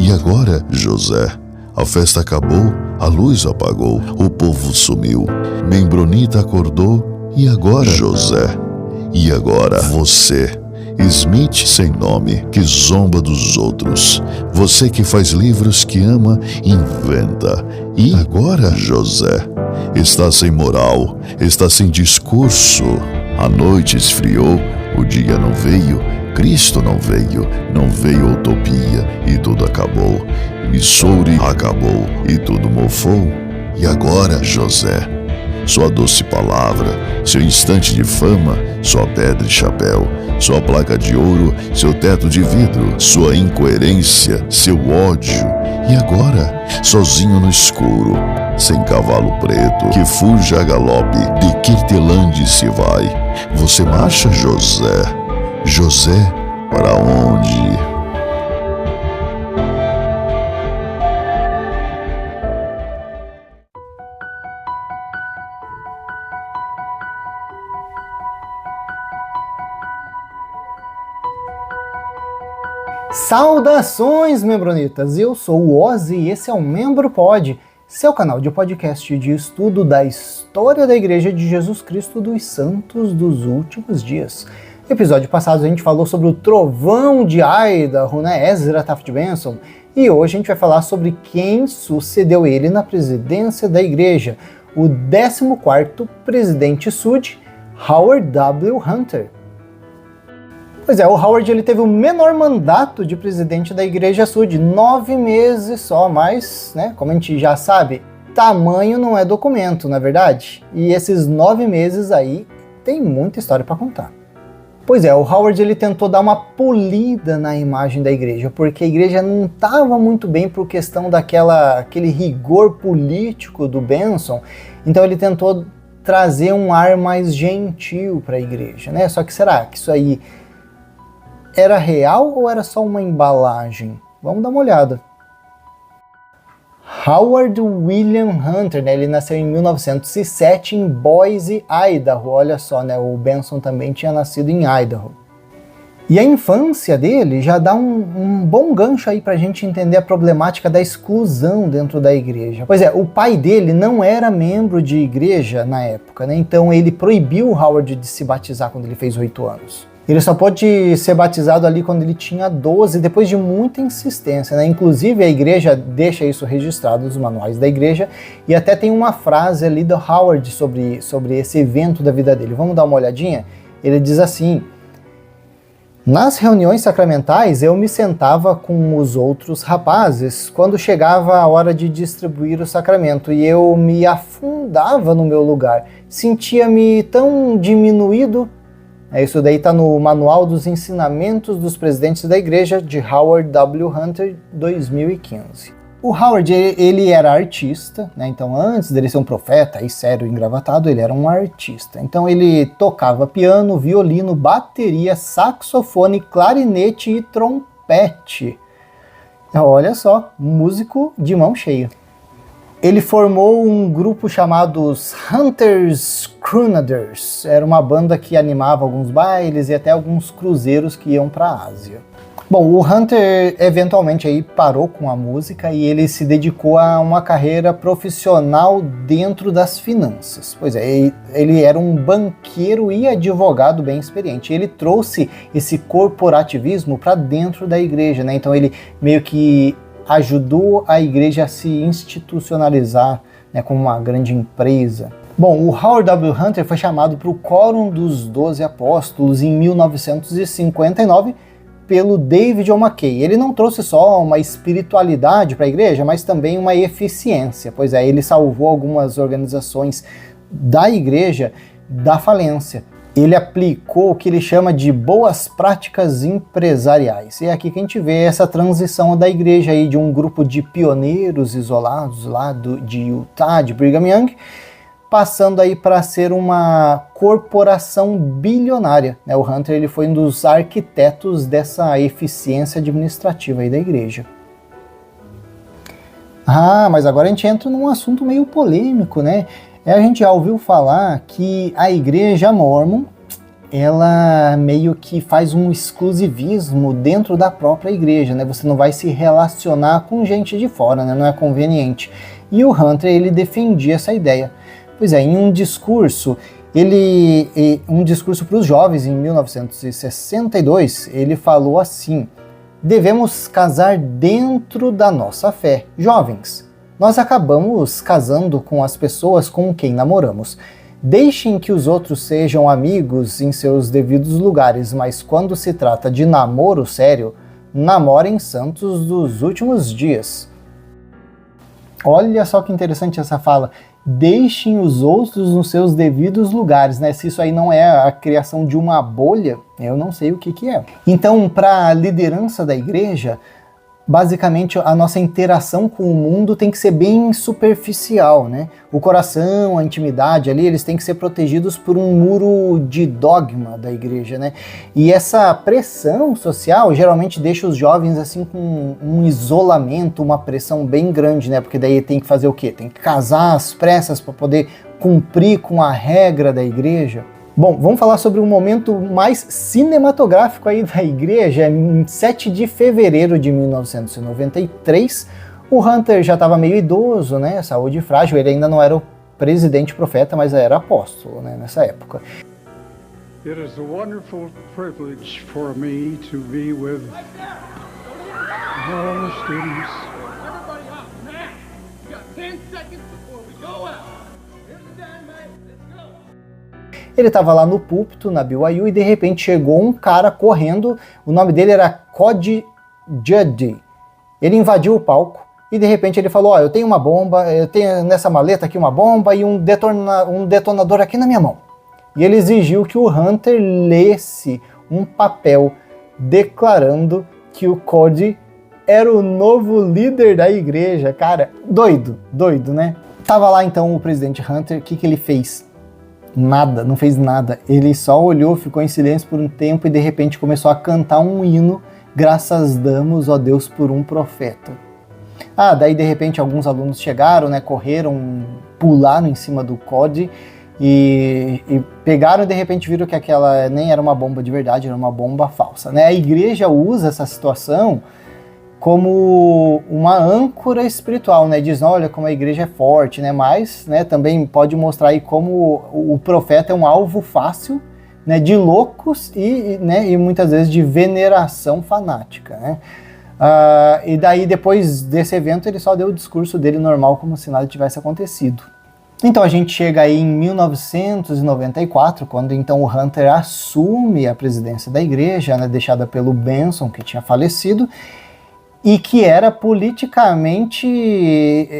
E agora, José? A festa acabou, a luz apagou, o povo sumiu. Membronita acordou, e agora, José? E agora, você? Smith sem nome, que zomba dos outros. Você que faz livros que ama, inventa. E agora, José? Está sem moral, está sem discurso. A noite esfriou, o dia não veio, Cristo não veio utopia e tudo acabou. Missouri acabou e tudo mofou. E agora, José? Sua doce palavra, seu instante de fama, sua pedra e chapéu, sua placa de ouro, seu teto de vidro, sua incoerência, seu ódio. E agora, sozinho no escuro, sem cavalo preto, que fuja a galope, de Kirtelândia se vai. Você marcha, José? José, para onde? Saudações, membronitas! Eu sou o Ozzy e esse é o Membro Pod, seu canal de podcast de estudo da história da Igreja de Jesus Cristo dos Santos dos Últimos Dias. No episódio passado a gente falou sobre o trovão de Idaho, Ezra Taft Benson, e hoje a gente vai falar sobre quem sucedeu ele na presidência da Igreja, o 14º presidente Sud, Howard W. Hunter. Pois é, o Howard ele teve o menor mandato de presidente da Igreja Sud, 9 meses só, mas, como a gente já sabe, tamanho não é documento, não é verdade? E esses 9 meses aí tem muita história para contar. Pois é, o Howard ele tentou dar uma polida na imagem da igreja, porque a igreja não estava muito bem por questão aquele rigor político do Benson, então ele tentou trazer um ar mais gentil para a igreja, Só que será que isso aí era real ou era só uma embalagem? Vamos dar uma olhada. Howard William Hunter, ele nasceu em 1907 em Boise, Idaho. Olha só, o Benson também tinha nascido em Idaho. E a infância dele já dá um bom gancho aí pra gente entender a problemática da exclusão dentro da igreja. Pois é, o pai dele não era membro de igreja na época, então ele proibiu o Howard de se batizar quando ele fez 8 anos. Ele só pôde ser batizado ali quando ele tinha 12, depois de muita insistência, Inclusive a igreja deixa isso registrado nos manuais da igreja, e até tem uma frase ali do Howard sobre esse evento da vida dele. Vamos dar uma olhadinha? Ele diz assim: nas reuniões sacramentais eu me sentava com os outros rapazes quando chegava a hora de distribuir o sacramento, e eu me afundava no meu lugar, sentia-me tão diminuído. Isso daí está no Manual dos Ensinamentos dos Presidentes da Igreja, de Howard W. Hunter, 2015. O Howard, ele era artista, Então antes dele ser um profeta, aí sério, engravatado, ele era um artista. Então ele tocava piano, violino, bateria, saxofone, clarinete e trompete. Olha só, músico de mão cheia. Ele formou um grupo chamado os Hunter's Crusaders. Era uma banda que animava alguns bailes e até alguns cruzeiros que iam para a Ásia. Bom, o Hunter eventualmente aí parou com a música e ele se dedicou a uma carreira profissional dentro das finanças. Pois é, ele era um banqueiro e advogado bem experiente. Ele trouxe esse corporativismo para dentro da igreja, Então ele meio que ajudou a igreja a se institucionalizar como uma grande empresa. Bom, o Howard W. Hunter foi chamado para o Quórum dos 12 Apóstolos em 1959 pelo David O. McKay. Ele não trouxe só uma espiritualidade para a igreja, mas também uma eficiência. Pois é, ele salvou algumas organizações da igreja da falência. Ele aplicou o que ele chama de boas práticas empresariais. E é aqui que a gente vê essa transição da igreja aí, de um grupo de pioneiros isolados lá de Utah, de Brigham Young, passando aí para ser uma corporação bilionária. O Hunter ele foi um dos arquitetos dessa eficiência administrativa aí da igreja. Mas agora a gente entra num assunto meio polêmico, A gente já ouviu falar que a igreja Mormon ela meio que faz um exclusivismo dentro da própria igreja, né? Você não vai se relacionar com gente de fora, né? Não é conveniente. E o Hunter, ele defendia essa ideia. Pois é, em um discurso para os jovens em 1962, ele falou assim: devemos casar dentro da nossa fé. Jovens, nós acabamos casando com as pessoas com quem namoramos. Deixem que os outros sejam amigos em seus devidos lugares, mas quando se trata de namoro sério, namorem santos dos últimos dias. Olha só que interessante essa fala. Deixem os outros nos seus devidos lugares, né? Se isso aí não é a criação de uma bolha, eu não sei o que é. Então, para a liderança da igreja, basicamente a nossa interação com o mundo tem que ser bem superficial, né? O coração, a intimidade ali, eles têm que ser protegidos por um muro de dogma da igreja, né? E essa pressão social geralmente deixa os jovens assim com um isolamento, uma pressão bem grande, né? Porque daí tem que fazer o quê? Tem que casar às pressas para poder cumprir com a regra da igreja. Bom, vamos falar sobre um momento mais cinematográfico aí da igreja. Em 7 de fevereiro de 1993, o Hunter já estava meio idoso, né? Saúde frágil, ele ainda não era o presidente profeta, mas era apóstolo, né? Nessa época. It is a wonderful privilege for me to be with all the students. Everybody up, now! You got 10 seconds before we go out. Here's the time, mate. Let's go! Ele estava lá no púlpito, na BYU, e de repente chegou um cara correndo, o nome dele era Cody Juddy. Ele invadiu o palco e de repente ele falou: ó, eu tenho uma bomba, eu tenho nessa maleta aqui uma bomba e um detonador aqui na minha mão. E ele exigiu que o Hunter lesse um papel declarando que o Cody era o novo líder da igreja. Cara, doido, né? Tava lá então o presidente Hunter, o que ele fez? Nada, não fez nada. Ele só olhou, ficou em silêncio por um tempo e de repente começou a cantar um hino: graças damos, ó Deus, por um profeta. Daí de repente alguns alunos chegaram, né, correram, pularam em cima do Cody e pegaram e de repente viram que aquela nem era uma bomba de verdade, era uma bomba falsa, né? A igreja usa essa situação como uma âncora espiritual, né? Diz, olha como a igreja é forte, né? Mas, né, também pode mostrar aí como o profeta é um alvo fácil, né, de loucos e muitas vezes de veneração fanática, né? E daí depois desse evento ele só deu o discurso dele normal, como se nada tivesse acontecido. Então a gente chega aí em 1994, quando então o Hunter assume a presidência da igreja, né, deixada pelo Benson, que tinha falecido, e que era politicamente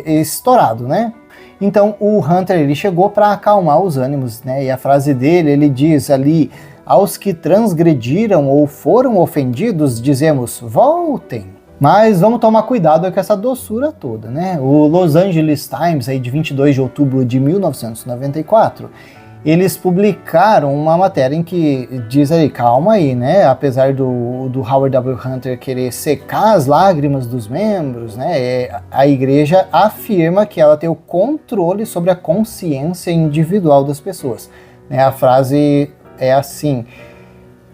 estourado, né? Então o Hunter, ele chegou para acalmar os ânimos, né? E a frase dele, ele diz ali: aos que transgrediram ou foram ofendidos, dizemos, voltem. Mas vamos tomar cuidado com essa doçura toda, né? O Los Angeles Times, aí de 22 de outubro de 1994, eles publicaram uma matéria em que diz aí, calma aí, né? Apesar do Howard W. Hunter querer secar as lágrimas dos membros, né? A igreja afirma que ela tem o controle sobre a consciência individual das pessoas, né? A frase é assim: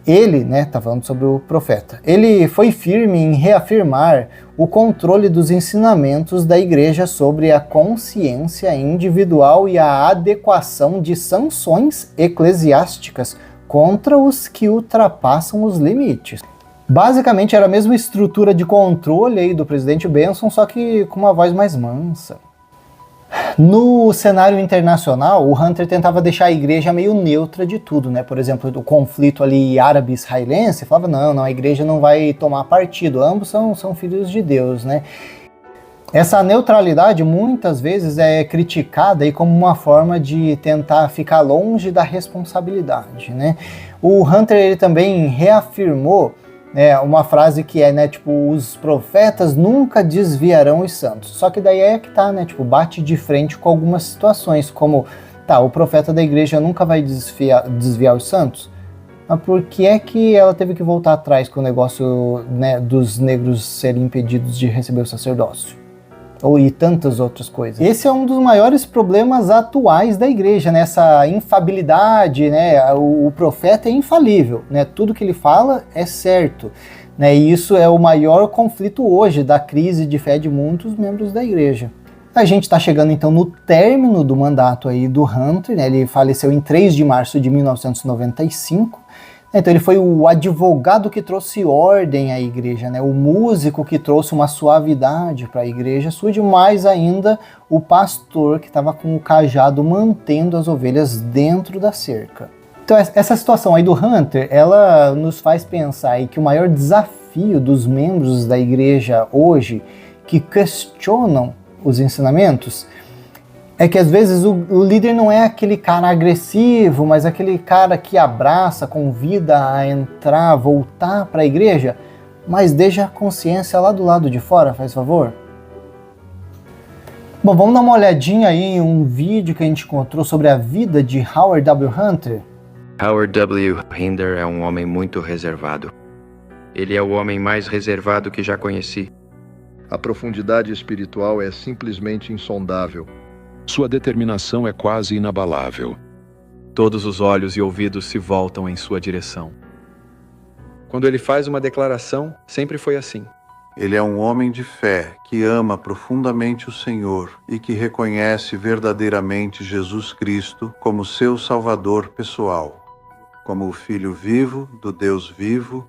ele, né, tá falando sobre o profeta, ele foi firme em reafirmar o controle dos ensinamentos da igreja sobre a consciência individual e a adequação de sanções eclesiásticas contra os que ultrapassam os limites. Basicamente era a mesma estrutura de controle aí do presidente Benson, só que com uma voz mais mansa. No cenário internacional, o Hunter tentava deixar a igreja meio neutra de tudo, né? Por exemplo, o conflito ali árabe-israelense, falava, não, a igreja não vai tomar partido, ambos são filhos de Deus, né? Essa neutralidade muitas vezes é criticada aí como uma forma de tentar ficar longe da responsabilidade, né? O Hunter, ele também reafirmou uma frase que é, né, tipo, os profetas nunca desviarão os santos. Só que daí é que tá, né, tipo, bate de frente com algumas situações, como, o profeta da igreja nunca vai desviar os santos? Mas por que é que ela teve que voltar atrás com o negócio, né, dos negros serem impedidos de receber o sacerdócio? e tantas outras coisas. Esse é um dos maiores problemas atuais da igreja, né? Essa infabilidade, né? O profeta é infalível, né? Tudo que ele fala é certo, né? E isso é o maior conflito hoje da crise de fé de muitos membros da igreja. A gente está chegando então no término do mandato aí do Hunter, né? Ele faleceu em 3 de março de 1995. Então ele foi o advogado que trouxe ordem à igreja, né? O músico que trouxe uma suavidade para a igreja, surge mais ainda o pastor que estava com o cajado mantendo as ovelhas dentro da cerca. Então essa situação aí do Hunter, ela nos faz pensar aí que o maior desafio dos membros da igreja hoje que questionam os ensinamentos é que às vezes o líder não é aquele cara agressivo, mas aquele cara que abraça, convida a entrar, voltar para a igreja, mas deixa a consciência lá do lado de fora, faz favor? Bom, vamos dar uma olhadinha aí em um vídeo que a gente encontrou sobre a vida de Howard W. Hunter. Howard W. Hunter é um homem muito reservado. Ele é o homem mais reservado que já conheci. A profundidade espiritual é simplesmente insondável. Sua determinação é quase inabalável. Todos os olhos e ouvidos se voltam em sua direção. Quando ele faz uma declaração, sempre foi assim. Ele é um homem de fé que ama profundamente o Senhor e que reconhece verdadeiramente Jesus Cristo como seu Salvador pessoal, como o Filho vivo do Deus vivo.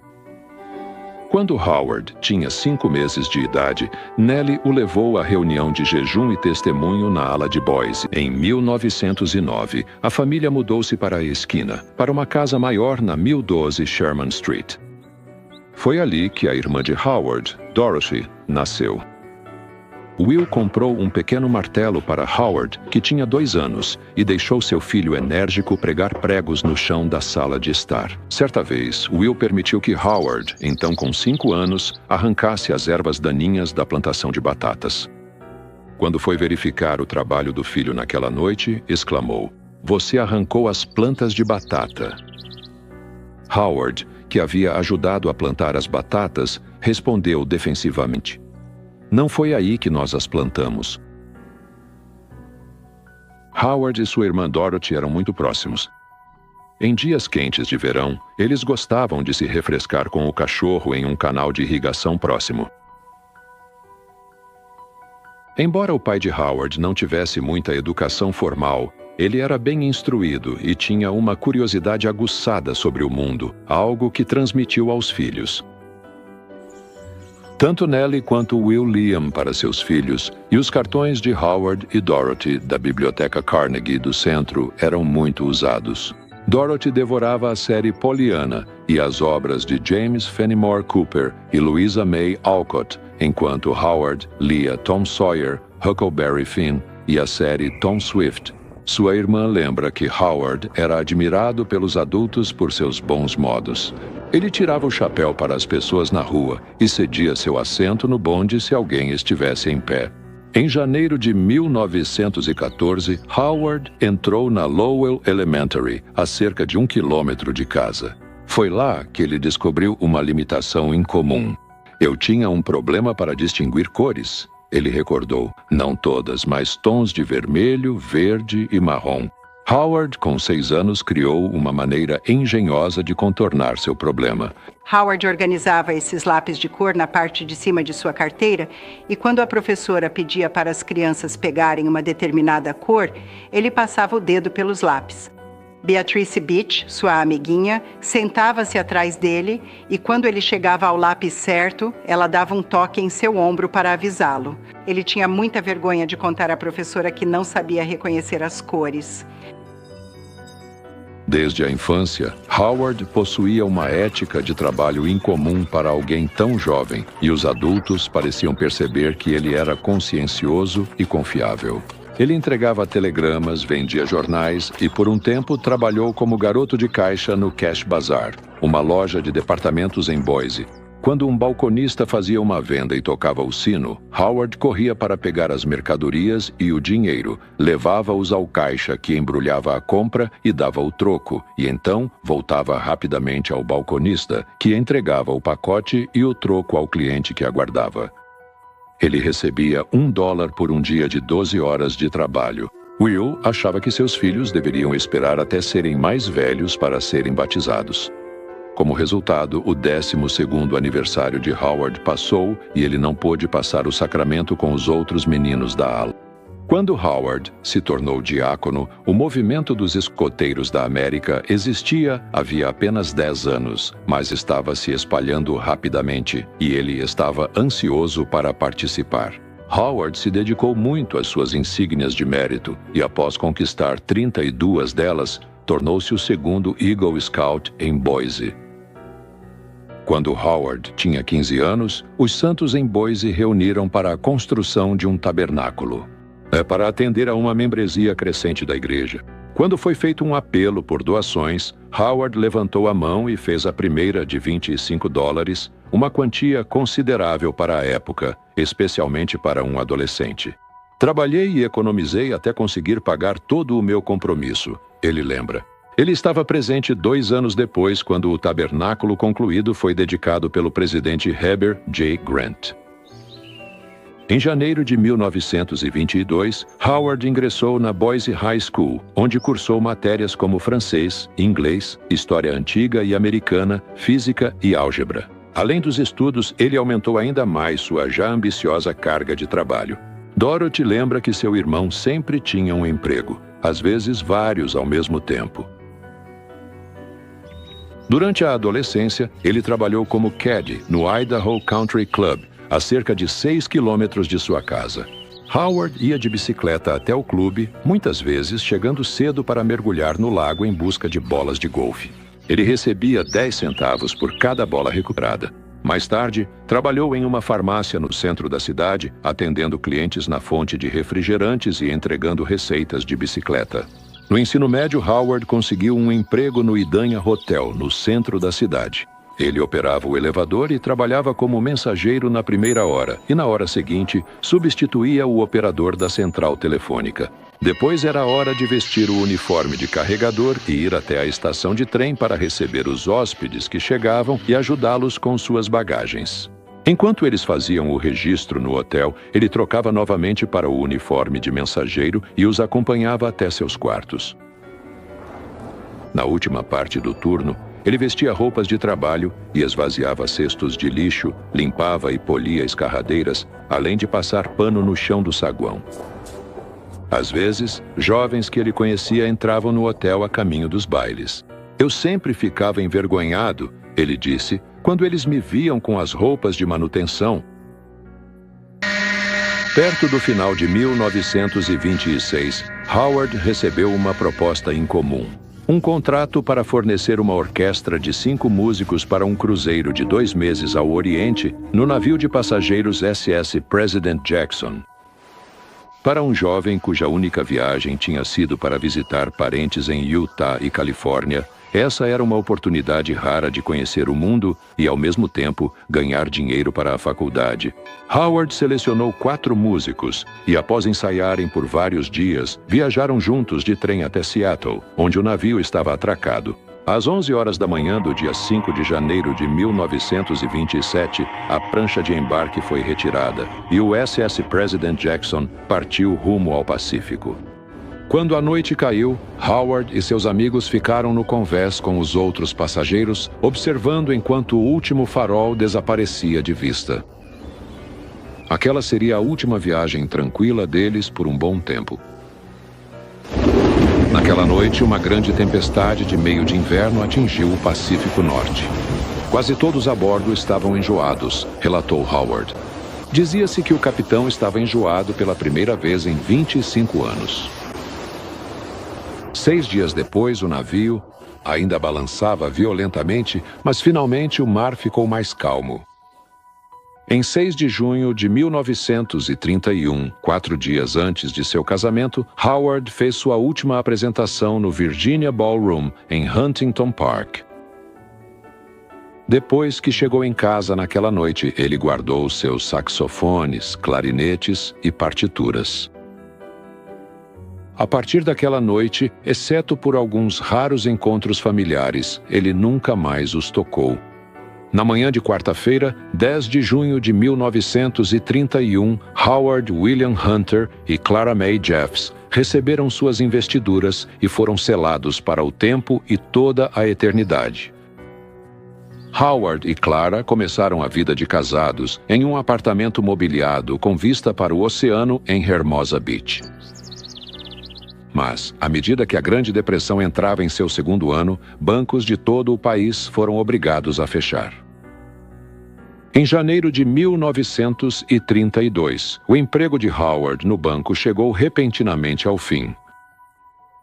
Quando Howard tinha 5 meses de idade, Nellie o levou à reunião de jejum e testemunho na ala de Boise. Em 1909, a família mudou-se para a esquina, para uma casa maior na 1012 Sherman Street. Foi ali que a irmã de Howard, Dorothy, nasceu. Will comprou um pequeno martelo para Howard, que tinha 2 anos, e deixou seu filho enérgico pregar pregos no chão da sala de estar. Certa vez, Will permitiu que Howard, então com 5 anos, arrancasse as ervas daninhas da plantação de batatas. Quando foi verificar o trabalho do filho naquela noite, exclamou: "Você arrancou as plantas de batata." Howard, que havia ajudado a plantar as batatas, respondeu defensivamente: "Não foi aí que nós as plantamos." Howard e sua irmã Dorothy eram muito próximos. Em dias quentes de verão, eles gostavam de se refrescar com o cachorro em um canal de irrigação próximo. Embora o pai de Howard não tivesse muita educação formal, ele era bem instruído e tinha uma curiosidade aguçada sobre o mundo, algo que transmitiu aos filhos. Tanto Nellie quanto Will liam para seus filhos, e os cartões de Howard e Dorothy da Biblioteca Carnegie do Centro eram muito usados. Dorothy devorava a série Pollyanna e as obras de James Fenimore Cooper e Louisa May Alcott, enquanto Howard lia Tom Sawyer, Huckleberry Finn e a série Tom Swift. Sua irmã lembra que Howard era admirado pelos adultos por seus bons modos. Ele tirava o chapéu para as pessoas na rua e cedia seu assento no bonde se alguém estivesse em pé. Em janeiro de 1914, Howard entrou na Lowell Elementary, a cerca de 1 quilômetro de casa. Foi lá que ele descobriu uma limitação incomum. "Eu tinha um problema para distinguir cores", ele recordou. "Não todas, mas tons de vermelho, verde e marrom." Howard, com 6 anos, criou uma maneira engenhosa de contornar seu problema. Howard organizava esses lápis de cor na parte de cima de sua carteira e quando a professora pedia para as crianças pegarem uma determinada cor, ele passava o dedo pelos lápis. Beatrice Beach, sua amiguinha, sentava-se atrás dele e quando ele chegava ao lápis certo, ela dava um toque em seu ombro para avisá-lo. Ele tinha muita vergonha de contar à professora que não sabia reconhecer as cores. Desde a infância, Howard possuía uma ética de trabalho incomum para alguém tão jovem, e os adultos pareciam perceber que ele era consciencioso e confiável. Ele entregava telegramas, vendia jornais e, por um tempo, trabalhou como garoto de caixa no Cash Bazaar, uma loja de departamentos em Boise. Quando um balconista fazia uma venda e tocava o sino, Howard corria para pegar as mercadorias e o dinheiro, levava-os ao caixa que embrulhava a compra e dava o troco, e então voltava rapidamente ao balconista, que entregava o pacote e o troco ao cliente que aguardava. Ele recebia $1 por um dia de 12 horas de trabalho. Will achava que seus filhos deveriam esperar até serem mais velhos para serem batizados. Como resultado, o 12º aniversário de Howard passou e ele não pôde passar o sacramento com os outros meninos da ala. Quando Howard se tornou diácono, o movimento dos escoteiros da América existia havia apenas 10 anos, mas estava se espalhando rapidamente e ele estava ansioso para participar. Howard se dedicou muito às suas insígnias de mérito e, após conquistar 32 delas, tornou-se o segundo Eagle Scout em Boise. Quando Howard tinha 15 anos, os santos em Boise reuniram para a construção de um tabernáculo. Para atender a uma membresia crescente da igreja. Quando foi feito um apelo por doações, Howard levantou a mão e fez a primeira de $25, uma quantia considerável para a época, especialmente para um adolescente. Trabalhei e economizei até conseguir pagar todo o meu compromisso, ele lembra. Ele estava presente 2 anos depois, quando o tabernáculo concluído foi dedicado pelo presidente Heber J. Grant. Em janeiro de 1922, Howard ingressou na Boise High School, onde cursou matérias como francês, inglês, história antiga e americana, física e álgebra. Além dos estudos, ele aumentou ainda mais sua já ambiciosa carga de trabalho. Dorothy lembra que seu irmão sempre tinha um emprego, às vezes vários ao mesmo tempo. Durante a adolescência, ele trabalhou como caddy no Idaho Country Club, a cerca de 6 quilômetros de sua casa. Howard ia de bicicleta até o clube, muitas vezes chegando cedo para mergulhar no lago em busca de bolas de golfe. Ele recebia 10 centavos por cada bola recuperada. Mais tarde, trabalhou em uma farmácia no centro da cidade, atendendo clientes na fonte de refrigerantes e entregando receitas de bicicleta. No ensino médio, Howard conseguiu um emprego no Idanha Hotel, no centro da cidade. Ele operava o elevador e trabalhava como mensageiro na primeira hora, e na hora seguinte, substituía o operador da central telefônica. Depois era hora de vestir o uniforme de carregador e ir até a estação de trem para receber os hóspedes que chegavam e ajudá-los com suas bagagens. Enquanto eles faziam o registro no hotel, ele trocava novamente para o uniforme de mensageiro e os acompanhava até seus quartos. Na última parte do turno, ele vestia roupas de trabalho e esvaziava cestos de lixo, limpava e polia escarradeiras, além de passar pano no chão do saguão. Às vezes, jovens que ele conhecia entravam no hotel a caminho dos bailes. Eu sempre ficava envergonhado, ele disse, quando eles me viam com as roupas de manutenção. Perto do final de 1926, Howard recebeu uma proposta incomum. Um contrato para fornecer uma orquestra de 5 músicos para um cruzeiro de 2 meses ao Oriente no navio de passageiros SS President Jackson. Para um jovem cuja única viagem tinha sido para visitar parentes em Utah e Califórnia, essa era uma oportunidade rara de conhecer o mundo e, ao mesmo tempo, ganhar dinheiro para a faculdade. Howard selecionou 4 músicos e, após ensaiarem por vários dias, viajaram juntos de trem até Seattle, onde o navio estava atracado. Às 11 horas da manhã do dia 5 de janeiro de 1927, a prancha de embarque foi retirada e o SS President Jackson partiu rumo ao Pacífico. Quando a noite caiu, Howard e seus amigos ficaram no convés com os outros passageiros, observando enquanto o último farol desaparecia de vista. Aquela seria a última viagem tranquila deles por um bom tempo. Naquela noite, uma grande tempestade de meio de inverno atingiu o Pacífico Norte. Quase todos a bordo estavam enjoados, relatou Howard. Dizia-se que o capitão estava enjoado pela primeira vez em 25 anos. 6 dias depois, o navio ainda balançava violentamente, mas finalmente o mar ficou mais calmo. Em 6 de junho de 1931, 4 dias antes de seu casamento, Howard fez sua última apresentação no Virginia Ballroom, em Huntington Park. Depois que chegou em casa naquela noite, ele guardou seus saxofones, clarinetes e partituras. A partir daquela noite, exceto por alguns raros encontros familiares, ele nunca mais os tocou. Na manhã de quarta-feira, 10 de junho de 1931, Howard William Hunter e Clara May Jeffs receberam suas investiduras e foram selados para o tempo e toda a eternidade. Howard e Clara começaram a vida de casados em um apartamento mobiliado com vista para o oceano em Hermosa Beach. Mas, à medida que a Grande Depressão entrava em seu segundo ano, bancos de todo o país foram obrigados a fechar. Em janeiro de 1932, o emprego de Howard no banco chegou repentinamente ao fim.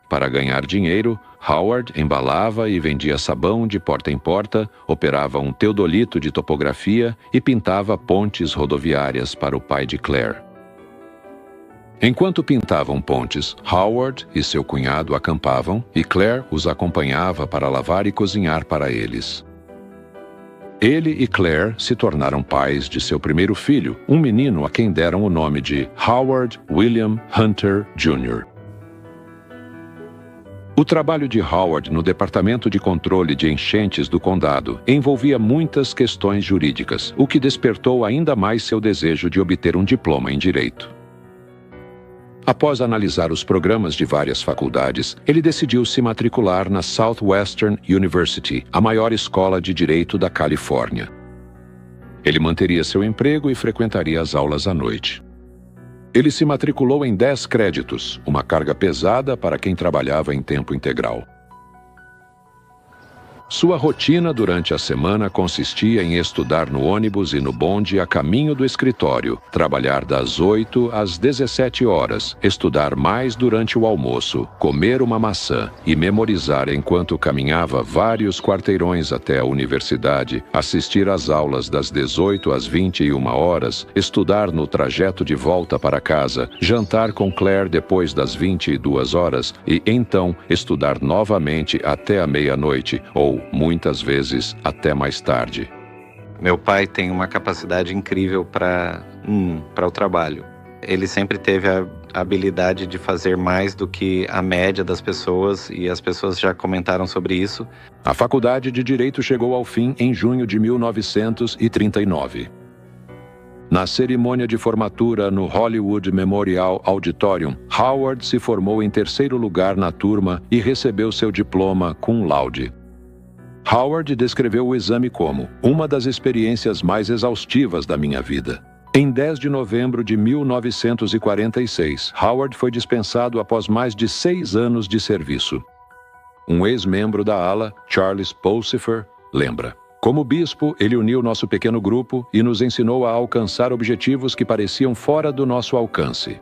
Para ganhar dinheiro, Howard embalava e vendia sabão de porta em porta, operava um teodolito de topografia e pintava pontes rodoviárias para o pai de Claire. Enquanto pintavam pontes, Howard e seu cunhado acampavam e Claire os acompanhava para lavar e cozinhar para eles. Ele e Claire se tornaram pais de seu primeiro filho, um menino a quem deram o nome de Howard William Hunter Jr. O trabalho de Howard no Departamento de Controle de Enchentes do Condado envolvia muitas questões jurídicas, o que despertou ainda mais seu desejo de obter um diploma em direito. Após analisar os programas de várias faculdades, ele decidiu se matricular na Southwestern University, a maior escola de direito da Califórnia. Ele manteria seu emprego e frequentaria as aulas à noite. Ele se matriculou em 10 créditos, uma carga pesada para quem trabalhava em tempo integral. Sua rotina durante a semana consistia em estudar no ônibus e no bonde a caminho do escritório, trabalhar das 8 às 17 horas, estudar mais durante o almoço, comer uma maçã e memorizar enquanto caminhava vários quarteirões até a universidade, assistir às aulas das 18 às 21 horas, estudar no trajeto de volta para casa, jantar com Claire depois das 22 horas e então estudar novamente até a meia-noite ou muitas vezes até mais tarde. Meu pai tem uma capacidade incrível para o trabalho. Ele sempre teve a habilidade de fazer mais do que a média das pessoas e as pessoas já comentaram sobre isso. A faculdade de Direito chegou ao fim em junho de 1939. Na cerimônia de formatura no Hollywood Memorial Auditorium, Howard se formou em terceiro lugar na turma e recebeu seu diploma cum laude. Howard descreveu o exame como uma das experiências mais exaustivas da minha vida. Em 10 de novembro de 1946, Howard foi dispensado após mais de 6 anos de serviço. Um ex-membro da ala, Charles Pulsifer, lembra: como bispo, ele uniu nosso pequeno grupo e nos ensinou a alcançar objetivos que pareciam fora do nosso alcance.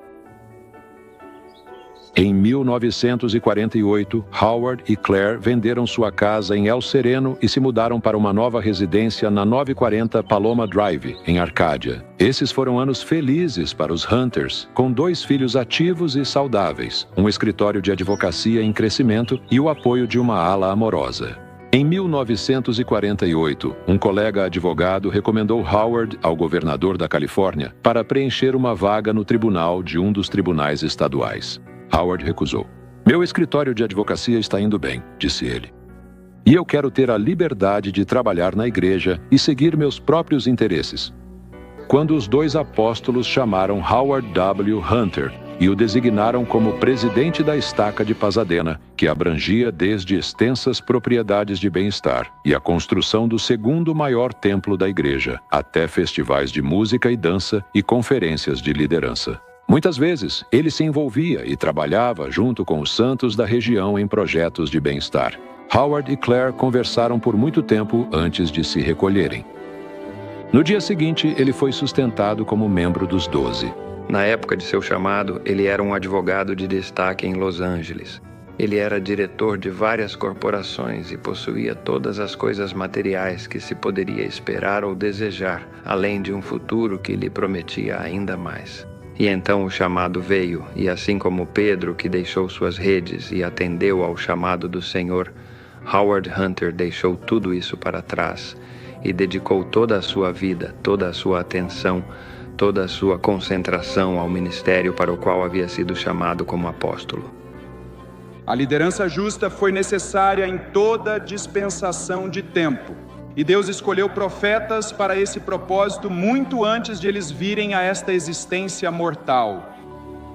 Em 1948, Howard e Claire venderam sua casa em El Sereno e se mudaram para uma nova residência na 940 Paloma Drive, em Arcádia. Esses foram anos felizes para os Hunters, com 2 filhos ativos e saudáveis, um escritório de advocacia em crescimento e o apoio de uma ala amorosa. Em 1948, um colega advogado recomendou Howard ao governador da Califórnia para preencher uma vaga no tribunal de um dos tribunais estaduais. Howard recusou. Meu escritório de advocacia está indo bem, disse ele. E eu quero ter a liberdade de trabalhar na igreja e seguir meus próprios interesses. Quando os 2 apóstolos chamaram Howard W. Hunter e o designaram como presidente da estaca de Pasadena, que abrangia desde extensas propriedades de bem-estar e a construção do segundo maior templo da igreja, até festivais de música e dança e conferências de liderança. Muitas vezes, ele se envolvia e trabalhava junto com os santos da região em projetos de bem-estar. Howard e Claire conversaram por muito tempo antes de se recolherem. No dia seguinte, ele foi sustentado como membro dos 12. Na época de seu chamado, ele era um advogado de destaque em Los Angeles. Ele era diretor de várias corporações e possuía todas as coisas materiais que se poderia esperar ou desejar, além de um futuro que lhe prometia ainda mais. E então o chamado veio, e assim como Pedro, que deixou suas redes e atendeu ao chamado do Senhor, Howard Hunter deixou tudo isso para trás e dedicou toda a sua vida, toda a sua atenção, toda a sua concentração ao ministério para o qual havia sido chamado como apóstolo. A liderança justa foi necessária em toda dispensação de tempo, E Deus escolheu profetas para esse propósito muito antes de eles virem a esta existência mortal.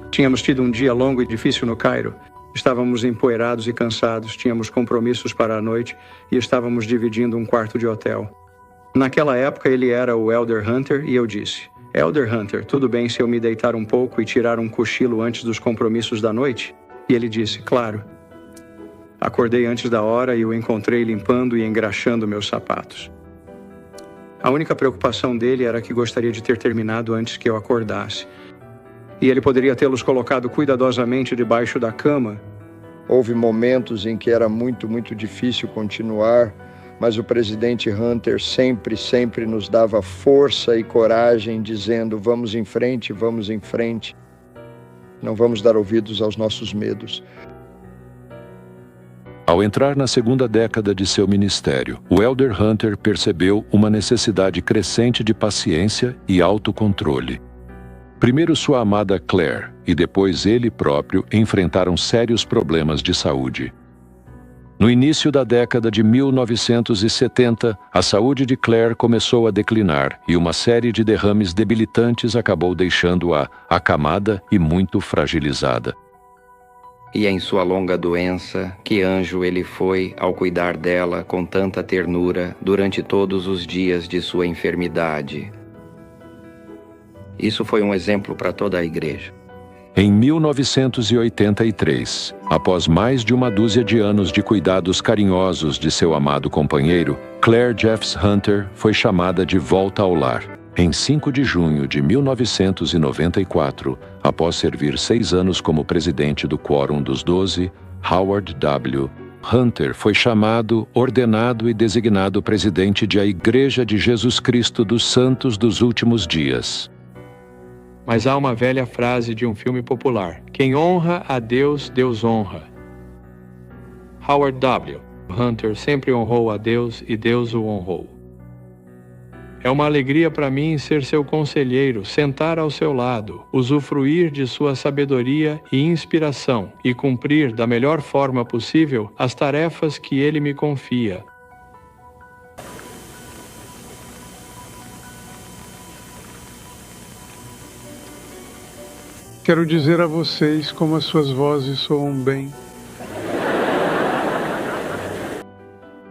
Tínhamos tido um dia longo e difícil no Cairo. Estávamos empoeirados e cansados, tínhamos compromissos para a noite e estávamos dividindo um quarto de hotel. Naquela época ele era o Elder Hunter e eu disse: Elder Hunter, tudo bem se eu me deitar um pouco e tirar um cochilo antes dos compromissos da noite? E ele disse: claro. Acordei antes da hora e o encontrei limpando e engraxando meus sapatos. A única preocupação dele era que gostaria de ter terminado antes que eu acordasse. E ele poderia tê-los colocado cuidadosamente debaixo da cama. Houve momentos em que era muito difícil continuar, mas o presidente Hunter sempre nos dava força e coragem, dizendo: vamos em frente, não vamos dar ouvidos aos nossos medos. Ao entrar na segunda década de seu ministério, o Elder Hunter percebeu uma necessidade crescente de paciência e autocontrole. Primeiro sua amada Claire e depois ele próprio enfrentaram sérios problemas de saúde. No início da década de 1970, a saúde de Claire começou a declinar e uma série de derrames debilitantes acabou deixando-a acamada e muito fragilizada. E em sua longa doença, que anjo ele foi ao cuidar dela com tanta ternura durante todos os dias de sua enfermidade. Isso foi um exemplo para toda a igreja. Em 1983, após mais de uma dúzia de anos de cuidados carinhosos de seu amado companheiro, Claire Jeffs Hunter foi chamada de volta ao lar. Em 5 de junho de 1994, após servir 6 anos como presidente do Quórum dos 12, Howard W. Hunter foi chamado, ordenado e designado presidente de a Igreja de Jesus Cristo dos Santos dos Últimos Dias. Mas há uma velha frase de um filme popular: quem honra a Deus, Deus honra. Howard W. Hunter sempre honrou a Deus e Deus o honrou. É uma alegria para mim ser seu conselheiro, sentar ao seu lado, usufruir de sua sabedoria e inspiração e cumprir da melhor forma possível as tarefas que ele me confia. Quero dizer a vocês como as suas vozes soam bem.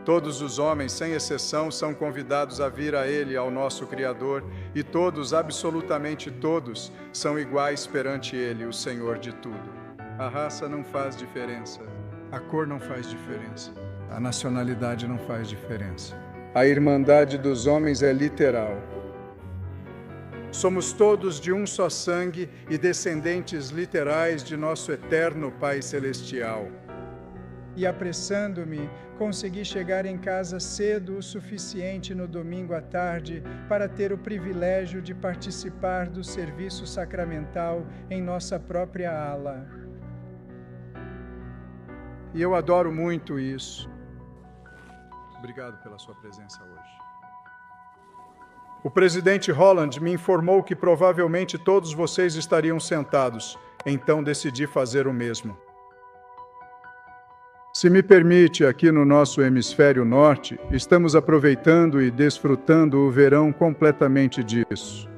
Todos os homens, sem exceção, são convidados a vir a Ele, ao nosso Criador, e todos, absolutamente todos, são iguais perante Ele, o Senhor de tudo. A raça não faz diferença, a cor não faz diferença, a nacionalidade não faz diferença. A irmandade dos homens é literal. Somos todos de um só sangue e descendentes literais de nosso eterno Pai Celestial. E apressando-me, consegui chegar em casa cedo o suficiente no domingo à tarde para ter o privilégio de participar do serviço sacramental em nossa própria ala. E eu adoro muito isso. Obrigado pela sua presença hoje. O presidente Holland me informou que provavelmente todos vocês estariam sentados, então decidi fazer o mesmo. Se me permite, aqui no nosso hemisfério norte, estamos aproveitando e desfrutando o verão completamente disso.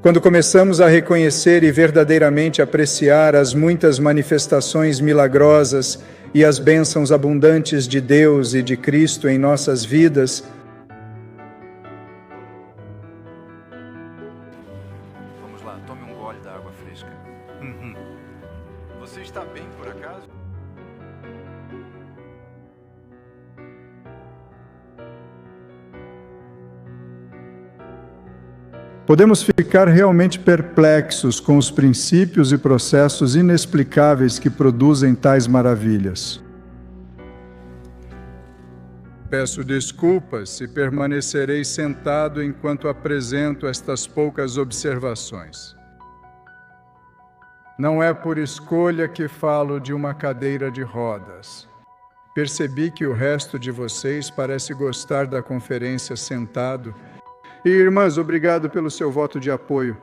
Quando começamos a reconhecer e verdadeiramente apreciar as muitas manifestações milagrosas e as bênçãos abundantes de Deus e de Cristo em nossas vidas, vamos lá, tome um gole da água fresca. Você está bem, por acaso? Podemos ficar realmente perplexos com os princípios e processos inexplicáveis que produzem tais maravilhas. Peço desculpas se permanecerei sentado enquanto apresento estas poucas observações. Não é por escolha que falo de uma cadeira de rodas. Percebi que o resto de vocês parece gostar da conferência sentado. E, irmãs, obrigado pelo seu voto de apoio.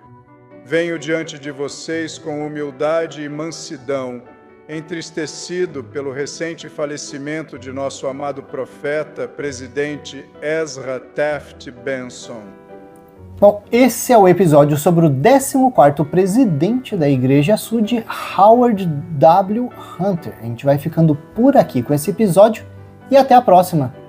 Venho diante de vocês com humildade e mansidão, entristecido pelo recente falecimento de nosso amado profeta, presidente Ezra Taft Benson. Bom, esse é o episódio sobre o 14º presidente da Igreja Sud, Howard W. Hunter. A gente vai ficando por aqui com esse episódio e até a próxima!